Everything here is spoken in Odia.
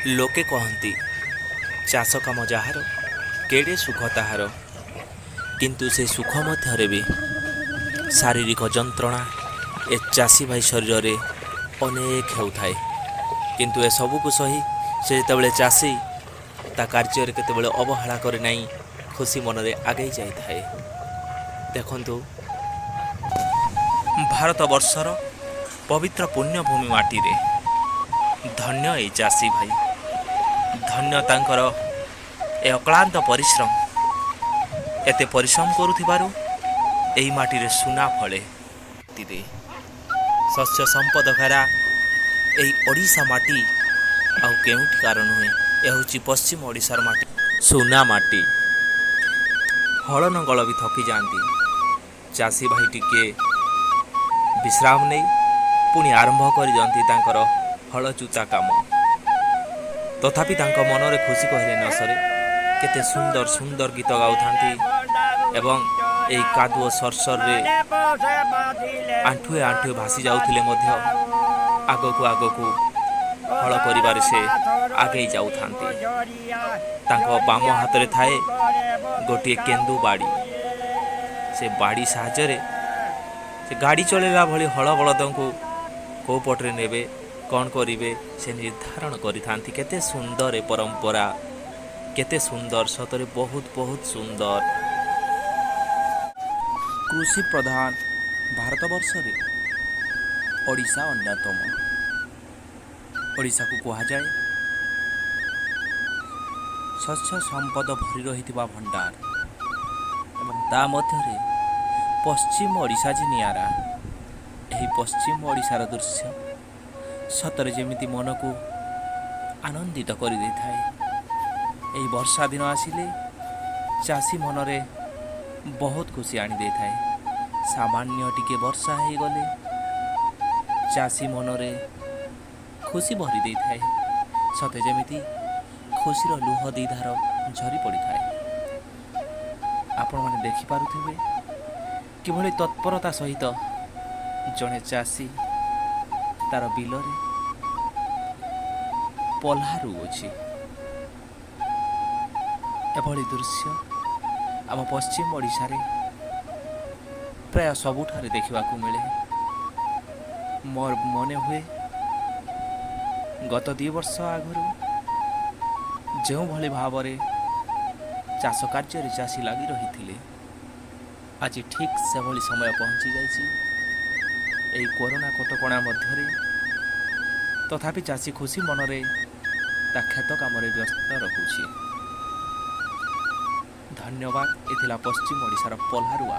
ଲୋକେ କହନ୍ତି ଚାଷ କାମ ଯାହାର କେଡ଼େ ସୁଖ ତାହାର, କିନ୍ତୁ ସେ ସୁଖ ମଧ୍ୟରେ ବି ଶାରୀରିକ ଯନ୍ତ୍ରଣା ଏ ଚାଷୀ ଭାଇ ଶରୀରରେ ଅନେକ ହେଉଥାଏ। କିନ୍ତୁ ଏସବୁକୁ ସହି ସେ ଯେତେବେଳେ ଚାଷୀ ତା କାର୍ଯ୍ୟରେ କେତେବେଳେ ଅବହେଳା କରି ନାହିଁ, ଖୁସି ମନରେ ଆଗେଇ ଯାଇଥାଏ। ଦେଖନ୍ତୁ, ଭାରତବର୍ଷର ପବିତ୍ର ପୁଣ୍ୟଭୂମି ମାଟିରେ ଧନ୍ୟ ଏ ଚାଷୀ ଭାଇ, ଧନ୍ୟ ତାଙ୍କର ଏ ଅକ୍ଳାନ୍ତ ପରିଶ୍ରମ। ଏତେ ପରିଶ୍ରମ କରୁଥିବାରୁ ଏହି ମାଟିରେ ସୁନା ଫଳେ। ଶସ୍ୟ ସମ୍ପଦ ଘେରା ଏହି ଓଡ଼ିଶା ମାଟି ଆଉ କେଉଁଠିକାର ନୁହେଁ, ଏ ହେଉଛି ପଶ୍ଚିମ ଓଡ଼ିଶାର ମାଟି, ସୁନା ମାଟି। ହଳ ନଙ୍ଗଳ ବି ଥକିଯାଆନ୍ତି, ଚାଷୀ ଭାଇ ଟିକିଏ ବିଶ୍ରାମ ନେଇ ପୁଣି ଆରମ୍ଭ କରିଦିଅନ୍ତି ତାଙ୍କର ହଳ ଚୁତା କାମ। ତଥାପି ତାଙ୍କ ମନରେ ଖୁସି କହିଲେ ନ ସରେ। କେତେ ସୁନ୍ଦର ସୁନ୍ଦର ଗୀତ ଗାଉଥାନ୍ତି ଏବଂ ଏହି କାଦୁଅ ସର୍ସରରେ ଆଣ୍ଠୁଏ ଆଣ୍ଠୁଏ ଭାସି ଯାଉଥିଲେ ମଧ୍ୟ ଆଗକୁ ଆଗକୁ ହଳ କରିବାରେ ସେ ଆଗେଇ ଯାଉଥାନ୍ତି। ତାଙ୍କ ବାମ ହାତରେ ଥାଏ ଗୋଟିଏ କେନ୍ଦୁ ବାଡ଼ି। ସେ ବାଡ଼ି ସାହାଯ୍ୟରେ ସେ ଗାଡ଼ି ଚଳାଇଲା ଭଳି ହଳ ବଳଦଙ୍କୁ କେଉଁ ପଟରେ ନେବେ, କ'ଣ କରିବେ ସେ ନିର୍ଦ୍ଧାରଣ କରିଥାନ୍ତି। କେତେ ସୁନ୍ଦର ଏ ପରମ୍ପରା, କେତେ ସୁନ୍ଦର, ସତରେ ବହୁତ ବହୁତ ସୁନ୍ଦର। କୃଷି ପ୍ରଧାନ ଭାରତବର୍ଷରେ ଓଡ଼ିଶା ଅନ୍ୟତମ। ଓଡ଼ିଶାକୁ କୁହାଯାଏ ଶସ୍ୟ ସମ୍ପଦ ଭରି ରହିଥିବା ଭଣ୍ଡାର, ଏବଂ ତା ମଧ୍ୟରେ ପଶ୍ଚିମ ଓଡ଼ିଶା ଯେ ନିଆରା। ଏହି ପଶ୍ଚିମ ଓଡ଼ିଶାର ଦୃଶ୍ୟ ସତରେ ଯେମିତି ମନକୁ ଆନନ୍ଦିତ କରିଦେଇଥାଏ। ଏହି ବର୍ଷା ଦିନ ଆସିଲେ ଚାଷୀ ମନରେ ବହୁତ ଖୁସି ଆଣିଦେଇଥାଏ। ସାମାନ୍ୟ ଟିକେ ବର୍ଷା ହେଇଗଲେ ଚାଷୀ ମନରେ ଖୁସି ଭରି ଦେଇଥାଏ। ସତେ ଯେମିତି ଖୁସିର ଲୁହ ଦୁଇ ଧାର ଝରି ପଡ଼ିଥାଏ। ଆପଣମାନେ ଦେଖିପାରୁଥିବେ କିଭଳି ତତ୍ପରତା ସହିତ ଜଣେ ଚାଷୀ ତାର ବିଲରେ ପହ୍ଲା ରୁଉଛି। ଏଭଳି ଦୃଶ୍ୟ ଆମ ପଶ୍ଚିମ ଓଡ଼ିଶାରେ ପ୍ରାୟ ସବୁଠାରେ ଦେଖିବାକୁ ମିଳେ। ମୋର ମନେ ହୁଏ ଗତ 2 ବର୍ଷ ଆଗରୁ ଯେଉଁଭଳି ଭାବରେ ଚାଷ କାର୍ଯ୍ୟରେ ଚାଷୀ ଲାଗି ରହିଥିଲେ, ଆଜି ଠିକ୍ ସେଭଳି ସମୟ ପହଞ୍ଚି ଯାଇଛି। ଏହି କରୋନା କଟକଣା ମଧ୍ୟରେ ତଥାପି ଚାଷୀ ଖୁସି ମନରେ ତା କ୍ଷେତ କାମରେ ବ୍ୟସ୍ତ ରହୁଛି। ଧନ୍ୟବାଦ। ଏ ଥିଲା ପଶ୍ଚିମ ଓଡ଼ିଶାର ପହ୍ଲା ରୁଆ।